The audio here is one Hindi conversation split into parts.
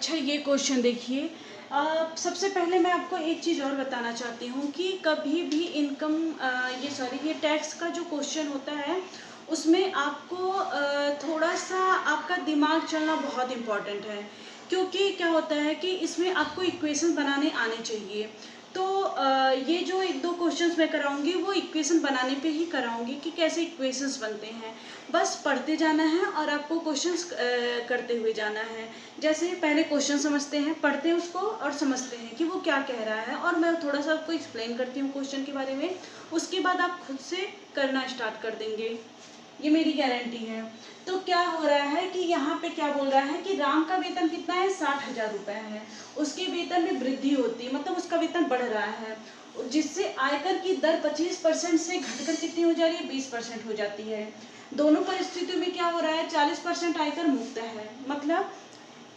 अच्छा ये क्वेश्चन देखिए। सबसे पहले मैं आपको एक चीज़ और बताना चाहती हूँ कि कभी भी इनकम ये टैक्स का जो क्वेश्चन होता है उसमें आपको थोड़ा सा आपका दिमाग चलना बहुत इम्पॉर्टेंट है, क्योंकि क्या होता है कि इसमें आपको इक्वेशन बनाने आने चाहिए। तो ये जो एक दो क्वेश्चंस मैं कराऊंगी वो इक्वेशन बनाने पे ही कराऊंगी कि कैसे इक्वेशंस बनते हैं। बस पढ़ते जाना है और आपको क्वेश्चंस करते हुए जाना है। जैसे पहले क्वेश्चन समझते हैं, पढ़ते हैं उसको और समझते हैं कि वो क्या कह रहा है, और मैं थोड़ा सा आपको एक्सप्लेन करती हूँ क्वेश्चन के बारे में। उसके बाद आप खुद से करना स्टार्ट कर देंगे, ये मेरी गारंटी है। तो क्या हो रहा है कि यहाँ पे क्या बोल रहा है कि राम का वेतन कितना है, 60,000 रुपये है। उसके वेतन में वृद्धि होती है, मतलब उसका वेतन बढ़ रहा है, जिससे आयकर की दर 25% से घटकर कितनी हो जा रही है, 20% हो जाती है। दोनों परिस्थितियों में क्या हो रहा है, 40% आयकर मुक्त है। मतलब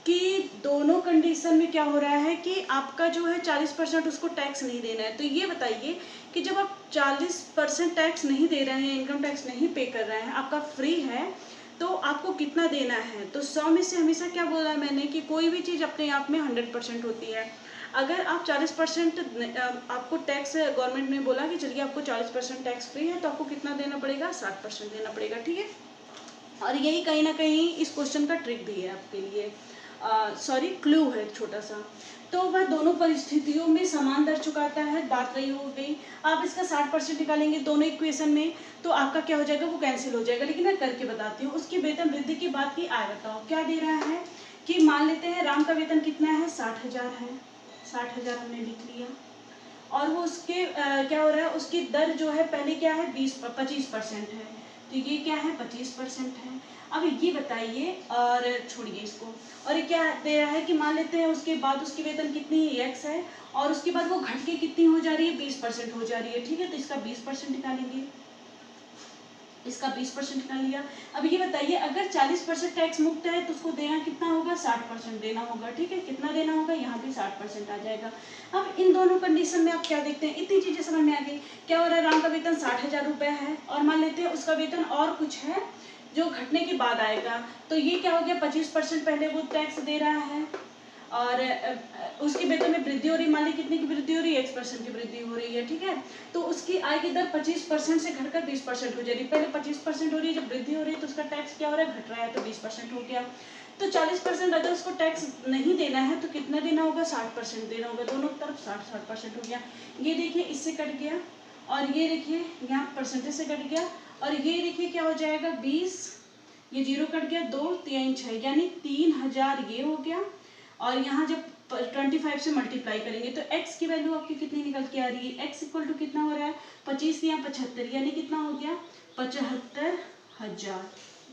कि दोनों कंडीशन में क्या हो रहा है कि आपका जो है 40% उसको टैक्स नहीं देना है। तो ये बताइए कि जब आप 40% टैक्स नहीं दे रहे हैं, इनकम टैक्स नहीं पे कर रहे हैं, आपका फ्री है, तो आपको कितना देना है। तो 100 में से हमेशा क्या बोला मैंने कि कोई भी चीज़ अपने आप में 100% होती है। अगर आप 40% आपको टैक्स गवर्नमेंट ने बोला कि चलिए आपको 40% टैक्स फ्री है, तो आपको कितना देना पड़ेगा, 60% देना पड़ेगा, ठीक है। और यही कहीं ना कहीं इस क्वेश्चन का ट्रिक भी है आपके लिए, क्लू है छोटा सा। तो वह दोनों परिस्थितियों में समान दर चुकाता है, बात वही हो गई। आप इसका 60% निकालेंगे दोनों इक्वेशन में, तो आपका क्या हो जाएगा, वो कैंसिल हो जाएगा। लेकिन मैं करके बताती हूँ। उसकी वेतन वृद्धि की बात की आय बताओ क्या दे रहा है कि मान लेते हैं राम का वेतन कितना है, 60,000 है। 60,000 हमने लिख लिया। और वो उसके क्या हो रहा है, उसकी दर जो है पहले क्या है, 25% है। तो ये क्या है, 25% है। अब ये बताइए, और छोड़िए इसको, और ये क्या दे रहा है कि मान लेते हैं उसके बाद उसकी वेतन कितनी है, x है, और उसके बाद वो घट के कितनी हो जा रही है, 20% हो जा रही है, ठीक है। तो इसका 20% निकालेंगे, इसका 20% निकाल लिया। अब ये बताइए अगर 40% टैक्स मुक्त है तो उसको देना कितना होगा, 60% देना होगा, ठीक है। कितना देना होगा, यहाँ भी 60% आ जाएगा। अब इन दोनों कंडीशन में आप क्या देखते हैं, इतनी चीजें समझ में आ गई। क्या हो रहा है, राम का वेतन 60,000 रुपये है, और मान लेते हैं उसका वेतन और कुछ है जो घटने के बाद आएगा। तो ये क्या हो गया, 25% पहले वो टैक्स दे रहा है, और उसके वेतन में वृद्धि हो रही है। मान ली कितने की वृद्धि हो रही है, 1% की वृद्धि हो रही है, ठीक है। तो उसकी आय की दर 25% से घटकर 20% हो जा रही है। पहले 25% हो रही है, जब वृद्धि हो रही है तो उसका टैक्स क्या हो रहा है, घट रहा है, तो 20% हो गया। तो 40% अगर उसको टैक्स नहीं देना है तो कितना देना होगा, 60% देना होगा। दोनों तरफ 60% हो गया। ये देखिए इससे कट गया, और ये देखिए यहाँ परसेंटेज से कट गया, और ये देखिए क्या हो जाएगा, 20, ये 0 कट गया, 2 3 6, यानी 3,000 ये हो गया। और यहाँ जब 25 से मल्टीप्लाई करेंगे तो x की वैल्यू आपकी कितनी निकल के आ रही है, x इक्वल टू कितना हो रहा है, 25 या 75, यानी कितना हो गया, 75,000।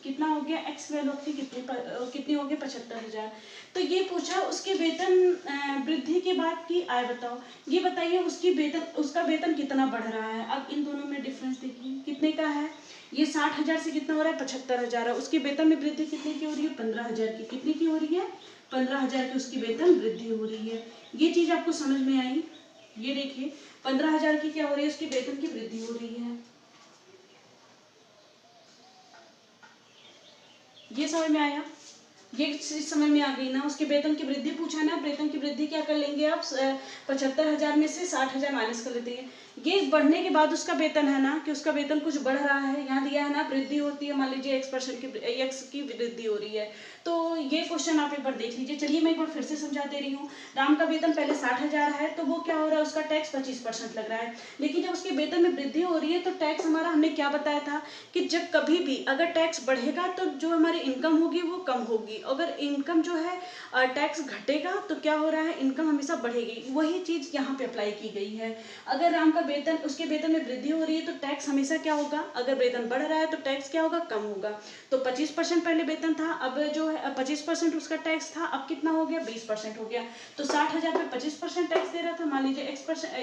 कितना हो गया, x वैल्यू आपकी कितनी हो गई, 75,000। तो ये पूछा उसके वेतन वृद्धि के बाद की आय बताओ। ये बताइए उसका वेतन कितना बढ़ रहा है। अब इन दोनों में डिफरेंस देखिए कितने का है, ये 60,000 से कितना हो रहा है, 75,000 है। उसके वेतन में वृद्धि कितने की हो रही है, 15,000 की। कितनी की हो रही है, 15,000 की उसकी वेतन वृद्धि हो रही है। ये चीज आपको समझ में आई। ये देखिए 15,000 की क्या हो रही है, उसके वेतन की वृद्धि हो रही है। ये समझ में आया, ये चीज समझ में आ गई ना। उसके वेतन की वृद्धि पूछा ना, वेतन की वृद्धि क्या कर लेंगे आप, 75,000 में से 60,000 माइनस कर लेते हैं। ये बढ़ने के बाद उसका वेतन है ना, कि उसका वेतन कुछ बढ़ रहा है, यहाँ दिया है ना वृद्धि होती है, मान लीजिए x की वृद्धि हो रही है। तो ये क्वेश्चन आप एक बार देख लीजिए। चलिए मैं एक बार फिर से समझा दे रही हूँ। राम का वेतन पहले 60,000 है, तो वो क्या हो रहा है, उसका टैक्स 25% लग रहा है। लेकिन जब उसके वेतन में वृद्धि हो रही है तो टैक्स हमारा, हमने क्या बताया था कि जब कभी भी अगर टैक्स बढ़ेगा तो जो हमारी इनकम होगी वो कम होगी, अगर इनकम जो है टैक्स घटेगा तो क्या हो रहा है, इनकम हमेशा बढ़ेगी। वही चीज यहाँ पे अप्लाई की गई है। अगर राम का वेतन, उसके वेतन में वृद्धि हो रही है तो टैक्स हमेशा क्या होगा, अगर वेतन बढ़ रहा है तो टैक्स क्या होगा, कम होगा। तो 25% पहले वेतन था, अब जो है 25% उसका टैक्स था, अब कितना हो गया, 20% हो गया। तो 60,000 पे 25% टैक्स दे रहा था, मान लीजिए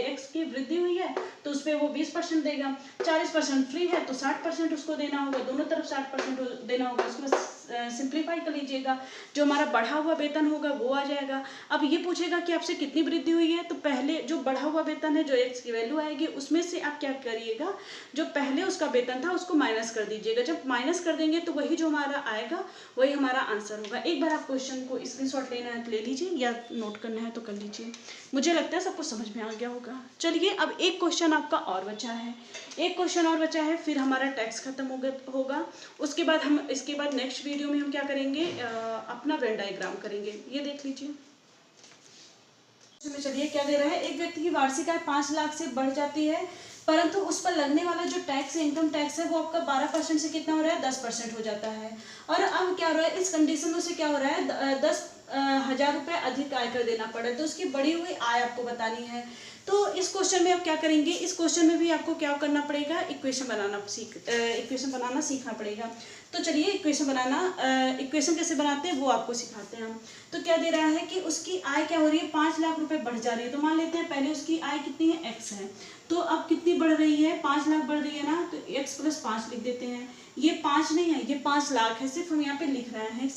x की वृद्धि हुई है तो उस पर वो 20% देगा। 40% फ्री है तो 60% उसको देना होगा, दोनों तरफ 60% देना होगा। उसके बाद सिंप्लीफाई कर लीजिएगा। जो हमारा बढ़ा हुआ वेतन होगा वो आ जाएगा। अब ये पूछेगा कि आपसे कितनी वृद्धि हुई है, तो पहले जो बढ़ा हुआ वेतन है, जो एक्स की वैल्यू आएगी, उसमें से आप क्या करिएगा, जो पहले उसका वेतन था उसको माइनस कर दीजिएगा। जब माइनस कर देंगे तो वही जो हमारा आएगा वही हमारा आंसर होगा। एक बार आप क्वेश्चन को स्क्रीनशॉट लेना है तो ले लीजिए, या नोट करना है तो कर लीजिए। मुझे लगता है सबको समझ में आ गया होगा। चलिए अब एक क्वेश्चन आपका और बचा है, एक क्वेश्चन और बचा है, फिर हमारा टैक्स खत्म होगा। उसके बाद हम इसके बाद नेक्स्ट वीडियो में हम क्या करेंगे, अपना वेन डायग्राम करेंगे। ये देख लीजिए। चलिए क्या दे रहा है, एक व्यक्ति की वार्षिक आय 5 लाख से बढ़ जाती है, परंतु उस पर लगने वाला जो टैक्स है, इनकम टैक्स है, वो आपका 12% से कितना हो रहा है, 10% हो जाता है। और अब क्या हो रहा है, इस कंडीशन में से क्या हो रहा है, 10,000 रुपये अधिक आयकर देना पड़ा, तो उसकी बढ़ी हुई आय आपको बतानी है। तो इस क्वेश्चन में आप क्या करेंगे, इस क्वेश्चन में भी आपको क्या करना पड़ेगा, इक्वेशन बनाना सीखना पड़ेगा। तो चलिए इक्वेशन कैसे बनाते हैं वो आपको सिखाते हैं हम। तो क्या दे रहा है कि उसकी आय क्या हो रही है, 5 लाख रुपए बढ़ जा रही है। तो मान लेते हैं पहले उसकी आय कितनी है, एक्स है, तो अब कितनी बढ़ रही है, 5 लाख बढ़ रही है ना, तो एक्स प्लस 5 लिख देते हैं। ये 5 नहीं है, ये 5 लाख है, सिर्फ हम यहाँ पे लिख रहे हैं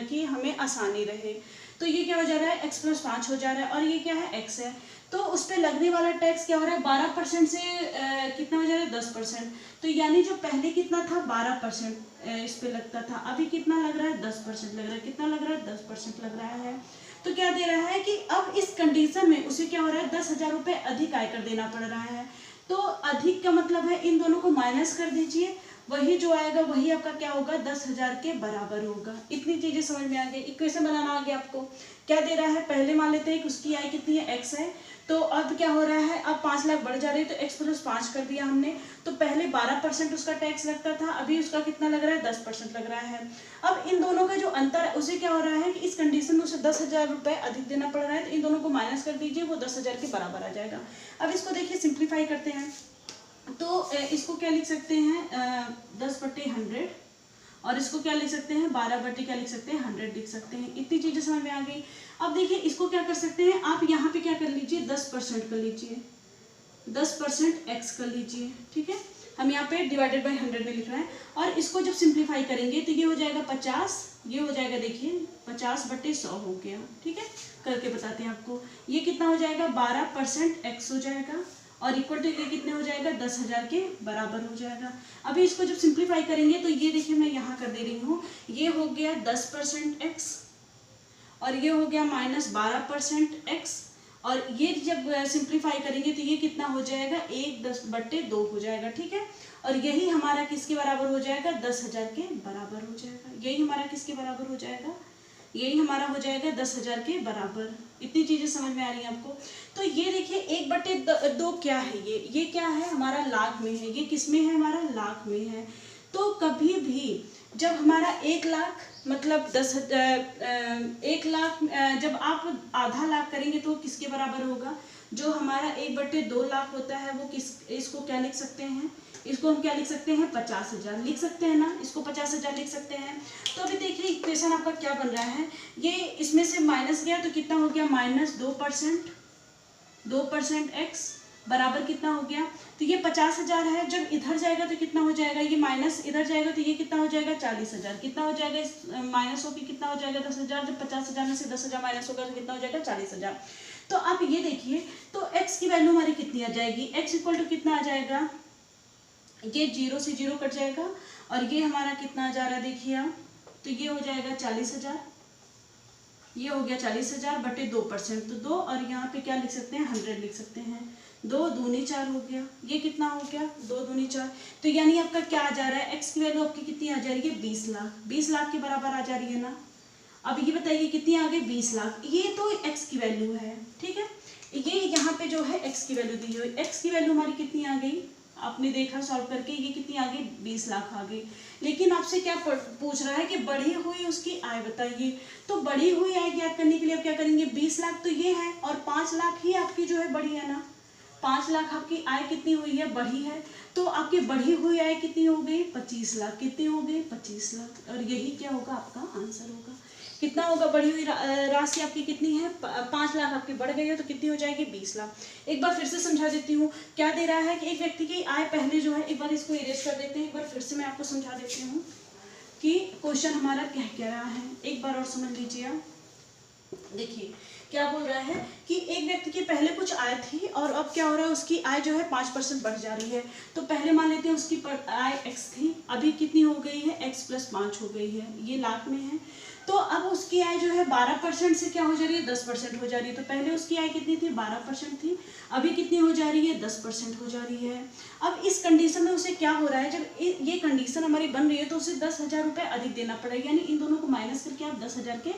कि हमें आसानी रहे। तो ये क्या हो जा रहा है, एक्स प्लस 5 हो जा रहा है, और ये क्या है, एक्स है। तो उस पर लगने वाला टैक्स क्या हो रहा है, 12% से कितना हो जा रहा है, 10%। तो यानी जो पहले कितना था, 12% इस पे लगता था, अभी कितना लग रहा है, 10% लग रहा है। कितना लग रहा है, 10% लग रहा है। तो क्या दे रहा है कि अब इस कंडीशन में उसे क्या हो रहा है, 10,000 रुपये अधिक आयकर देना पड़ रहा है। तो अधिक का मतलब है इन दोनों को माइनस कर दीजिए, वही जो आएगा वही आपका क्या होगा, 10,000 के बराबर होगा। इतनी चीजें समझ में आ गई। इक्वेशन बनाना आ गया आपको। क्या दे रहा है, पहले मान लेते हैं कि उसकी आय कितनी है, एक्स है। तो अब क्या हो रहा है, अब 5 लाख बढ़ जा रही है, तो एक्स प्लस 5 कर दिया हमने। तो पहले 12% उसका टैक्स लगता था, अभी उसका कितना लग रहा है, 10% लग रहा है। अब इन दोनों का जो अंतर है उसे क्या हो रहा है कि इस कंडीशन में उसे 10,000 रुपये अधिक देना पड़ रहा है। तो इन दोनों को माइनस कर दीजिए, वो 10,000 के बराबर आ जाएगा। अब इसको देखिए सिंप्लीफाई करते हैं, तो इसको क्या लिख सकते हैं, 10/100, और इसको क्या लिख सकते हैं, 12/, क्या लिख सकते हैं, 100 लिख सकते हैं। इतनी चीजें समझ में आ गई। अब देखिए इसको क्या कर सकते हैं आप, यहाँ पे क्या कर लीजिए, 10% कर लीजिए, 10% एक्स कर लीजिए, ठीक है। हम यहाँ पे डिवाइडेड बाई 100 में लिख रहे हैं। और इसको जब सिंप्लीफाई करेंगे तो ये हो जाएगा 50, ये हो जाएगा देखिए 50/100 हो गया, ठीक है। करके बताते हैं आपको, ये कितना हो जाएगा, 12% एक्स हो जाएगा, और इक्वल टू ये कितने हो जाएगा, 10,000 के बराबर हो जाएगा। अभी इसको जब सिंप्लीफाई करेंगे तो ये देखिए मैं यहाँ कर दे रही हूँ, ये हो गया 10% एक्स, और ये हो गया -12% एक्स, और ये जब सिंप्लीफाई करेंगे तो ये कितना हो जाएगा, 1/10/2 हो जाएगा, ठीक है। और यही हमारा किसके बराबर हो जाएगा, 10,000 के बराबर हो जाएगा। यही हमारा किसके बराबर हो जाएगा, यही हमारा हो जाएगा 10,000 के बराबर। इतनी चीजें समझ में आ रही हैं आपको। तो ये देखिए 1/2 क्या है, ये क्या है, हमारा लाख में है। ये किस में है, हमारा लाख में है। तो कभी भी जब हमारा 1 लाख मतलब 1 लाख, जब आप आधा लाख करेंगे तो किसके बराबर होगा, जो हमारा 1/2 लाख होता है वो इसको क्या लिख सकते हैं, इसको हम क्या लिख सकते हैं, 50,000 लिख सकते हैं ना, इसको 50,000 लिख सकते हैं। तो अभी देखिए इक्वेशन आपका क्या बन रहा है, ये इसमें से माइनस गया तो कितना हो गया, -2% एक्स बराबर कितना हो गया, तो ये 50,000 है। जब इधर जाएगा तो कितना हो जाएगा, ये माइनस इधर जाएगा तो ये कितना हो जाएगा, 40,000। कितना हो जाएगा, इस माइनस होकर कितना हो जाएगा, 10,000। जब 50,000 में से 10,000 माइनस होगा तो कितना हो जाएगा, 40,000। तो आप ये देखिए, तो एक्स की वैल्यू हमारी कितनी आ जाएगी, एक्स इक्वल टू कितना आ जाएगा, ये 0 से 0 कट जाएगा, और ये हमारा कितना आ जा रहा है देखिए आप, तो ये हो जाएगा 40,000, ये हो गया 40,000/2%, तो 2, और यहाँ पे क्या लिख सकते हैं, 100 लिख सकते हैं। 2 दूनी 4 हो गया, ये कितना हो गया, 2 दूनी 4। तो यानी आपका क्या आ जा रहा है, एक्स की वैल्यू आपकी कितनी आ जा रही है, 20 लाख। 20 लाख के बराबर आ जा रही है ना। अब ये बताइए कितनी आ गई, 20 लाख। ये तो एक्स की वैल्यू है, ठीक है। ये यहाँ पे जो है एक्स की वैल्यू दी हुई, एक्स की वैल्यू हमारी कितनी आ गई, आपने देखा सॉल्व करके, ये कितनी आ गई, 20 लाख आ गई। लेकिन आपसे क्या पूछ रहा है कि बढ़ी हुई उसकी आय बताइए। तो बढ़ी हुई आय ज्ञात करने के लिए आप क्या करेंगे, 20 लाख तो ये है, और 5 लाख ही आपकी जो है बढ़ी है ना। 5 लाख आपकी आय कितनी हुई है, बढ़ी है। तो आपकी बढ़ी हुई आय कितनी हो गई, 25 लाख। कितनी हो गई, 25 लाख। और यही क्या होगा, आपका आंसर होगा। कितना होगा, बढ़ी हुई राशि आपकी कितनी है, 5 लाख आपकी बढ़ गई है, तो कितनी हो जाएगी, 20 लाख। एक बार फिर से समझा देती हूँ। क्या दे रहा है कि एक व्यक्ति की आय पहले जो है, एक बार इसको इरेज कर देते हैं, एक बार फिर से मैं आपको समझा देती हूँ कि क्वेश्चन हमारा क्या रहा है। एक बार और समझ लीजिए आप। देखिए क्या बोल रहा है कि एक व्यक्ति की पहले कुछ आय थी और अब क्या हो रहा है, उसकी आय जो है 5% बढ़ जा रही है। तो पहले मान लेते हैं उसकी आय x थी, अभी कितनी हो गई है, x + 5 हो गई है, ये लाख में है। तो अब उसकी आय जो है 12% से क्या हो जा रही है, 10% हो जा रही है। तो पहले उसकी आय कितनी थी, 12% थी, अभी कितनी हो जा रही है, 10% हो जा रही है। अब इस कंडीशन में उसे क्या हो रहा है, जब ये कंडीशन हमारी बन रही है तो उसे 10,000 रुपये अधिक देना पड़ेगा, यानी इन दोनों को माइनस करके आप 10,000 के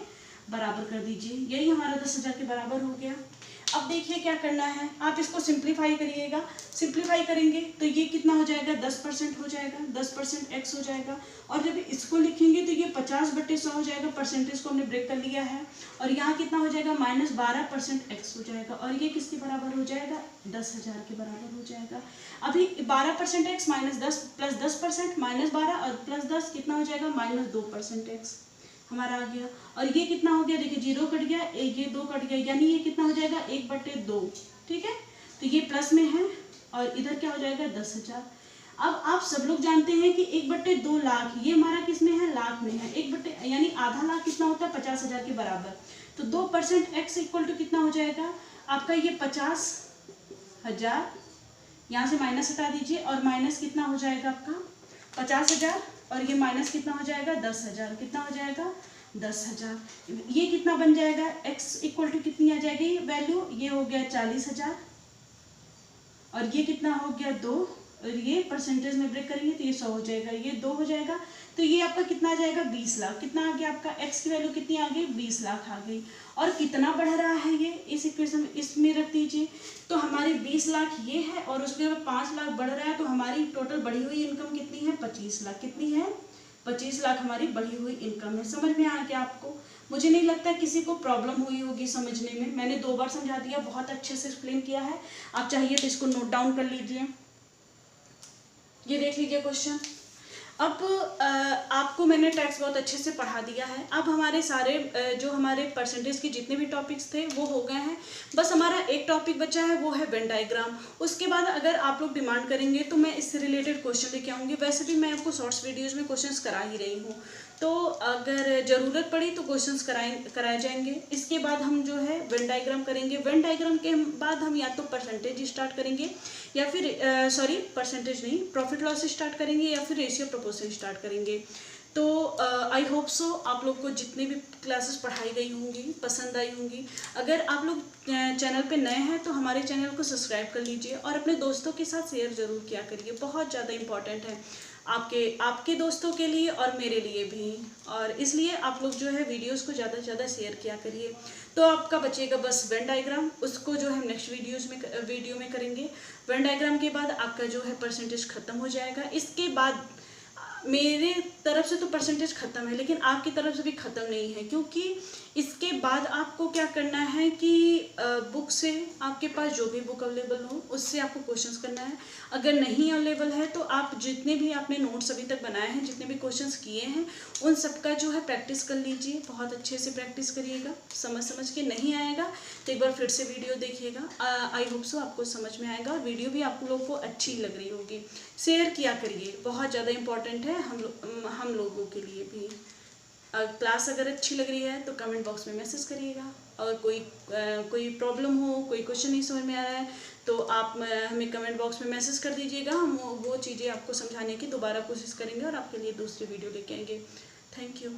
बराबर कर दीजिए। यही हमारा 10,000 के बराबर हो गया। अब देखिए क्या करना है, आप इसको सिंप्लीफाई करिएगा। सिंप्लीफाई करेंगे तो ये कितना हो जाएगा, 10% हो जाएगा, 10% x हो जाएगा। और जब इसको लिखेंगे तो ये 50/100 हो जाएगा, परसेंटेज को हमने ब्रेक कर लिया है। और यहाँ कितना हो जाएगा, -12% x हो जाएगा। और ये किसके बराबर हो जाएगा, 10,000 के बराबर हो जाएगा। अभी 12% x -10 + 10% -12 और +10 कितना हो जाएगा, -2% x हमारा आ गया। और ये कितना हो गया, देखिए 0 कट गया, ये 2 कट गया, यानी ये कितना हो जाएगा, 1/2। ठीक है, तो ये प्लस में है और इधर क्या हो जाएगा, 10,000। अब आप सब लोग जानते हैं कि 1/2 लाख, ये हमारा किस में है, लाख में है। यानी आधा लाख कितना होता है, 50,000 के बराबर। तो 2% x = कितना हो जाएगा आपका, ये 50,000, यहाँ से माइनस हटा दीजिए और माइनस कितना हो जाएगा आपका 50,000 और ये माइनस कितना हो जाएगा, 10,000। कितना हो जाएगा, 10,000। ये कितना बन जाएगा, x = कितनी आ जाएगी वैल्यू, ये हो गया 40,000 और ये कितना हो गया 2, और ये परसेंटेज में ब्रेक करेंगे तो ये 100 हो जाएगा, ये 2 हो जाएगा। तो ये आपका कितना आ जाएगा, 20 लाख। कितना आ गया आपका, x की वैल्यू कितनी आ गई, 20 लाख आ गई। और कितना बढ़ रहा है ये, इस इक्वेशन में इसमें रख दीजिए। तो हमारी 20 लाख ये है और उसके बाद 5 लाख बढ़ रहा है, तो हमारी टोटल बढ़ी हुई इनकम कितनी है, 25 लाख। कितनी है, 25 लाख हमारी बढ़ी हुई इनकम है। समझ में आ गया आपको। मुझे नहीं लगता किसी को प्रॉब्लम हुई होगी समझने में। मैंने 2 बार समझा दिया, बहुत अच्छे से एक्सप्लेन किया है। आप चाहिए तो इसको नोट डाउन कर लीजिए। ये देख लीजिए क्वेश्चन। अब आपको मैंने टैक्स बहुत अच्छे से पढ़ा दिया है। अब हमारे सारे जो हमारे परसेंटेज के जितने भी टॉपिक्स थे वो हो गए हैं। बस हमारा एक टॉपिक बचा है, वो है वेन डायग्राम। उसके बाद अगर आप लोग डिमांड करेंगे तो मैं इससे रिलेटेड क्वेश्चन लेके आऊँगी। वैसे भी मैं आपको शॉर्ट्स वीडियोज़ में क्वेश्चंस करा ही रही हूँ, तो अगर ज़रूरत पड़ी तो क्वेश्चंस कराए जाएंगे। इसके बाद हम जो है वेन डायग्राम करेंगे। वेन डायग्राम के बाद हम या तो परसेंटेज स्टार्ट करेंगे या फिर परसेंटेज नहीं, प्रॉफिट लॉस स्टार्ट करेंगे या फिर रेशियो प्रपोर्शन स्टार्ट करेंगे। तो आई होप सो आप लोग को जितनी भी क्लासेस पढ़ाई गई होंगी पसंद आई होंगी। अगर आप लोग चैनल पे नए हैं तो हमारे चैनल को सब्सक्राइब कर लीजिए और अपने दोस्तों के साथ शेयर ज़रूर किया करिए। बहुत ज़्यादा इम्पॉर्टेंट है आपके दोस्तों के लिए और मेरे लिए भी, और इसलिए आप लोग जो है वीडियोस को ज़्यादा से ज़्यादा शेयर किया करिए। तो आपका बचेगा बस वेन डायग्राम, उसको जो है नेक्स्ट वीडियो में करेंगे। वेन डायग्राम के बाद आपका जो है परसेंटेज ख़त्म हो जाएगा। इसके बाद मेरे तरफ से तो परसेंटेज ख़त्म है, लेकिन आपकी तरफ से भी ख़त्म नहीं है, क्योंकि इसके बाद आपको क्या करना है कि बुक से आपके पास जो भी बुक अवेलेबल हो उससे आपको क्वेश्चंस करना है। अगर नहीं अवेलेबल है तो आप जितने भी आपने नोट्स अभी तक बनाए हैं, जितने भी क्वेश्चंस किए हैं, उन सब का जो है प्रैक्टिस कर लीजिए। बहुत अच्छे से प्रैक्टिस करिएगा। समझ के नहीं आएगा तो एक बार फिर से वीडियो देखिएगा। आई होप सो आपको समझ में आएगा और वीडियो भी आप लोग को अच्छी लग रही होगी। शेयर किया करिए, बहुत ज़्यादा इम्पॉर्टेंट है हम लोगों के लिए भी। क्लास अगर अच्छी लग रही है तो कमेंट बॉक्स में मैसेज करिएगा, और कोई प्रॉब्लम हो, कोई क्वेश्चन नहीं समझ में आ रहा है तो आप हमें कमेंट बॉक्स में मैसेज कर दीजिएगा। हम वो चीज़ें आपको समझाने की दोबारा कोशिश करेंगे और आपके लिए दूसरी वीडियो लेके आएंगे। Thank you.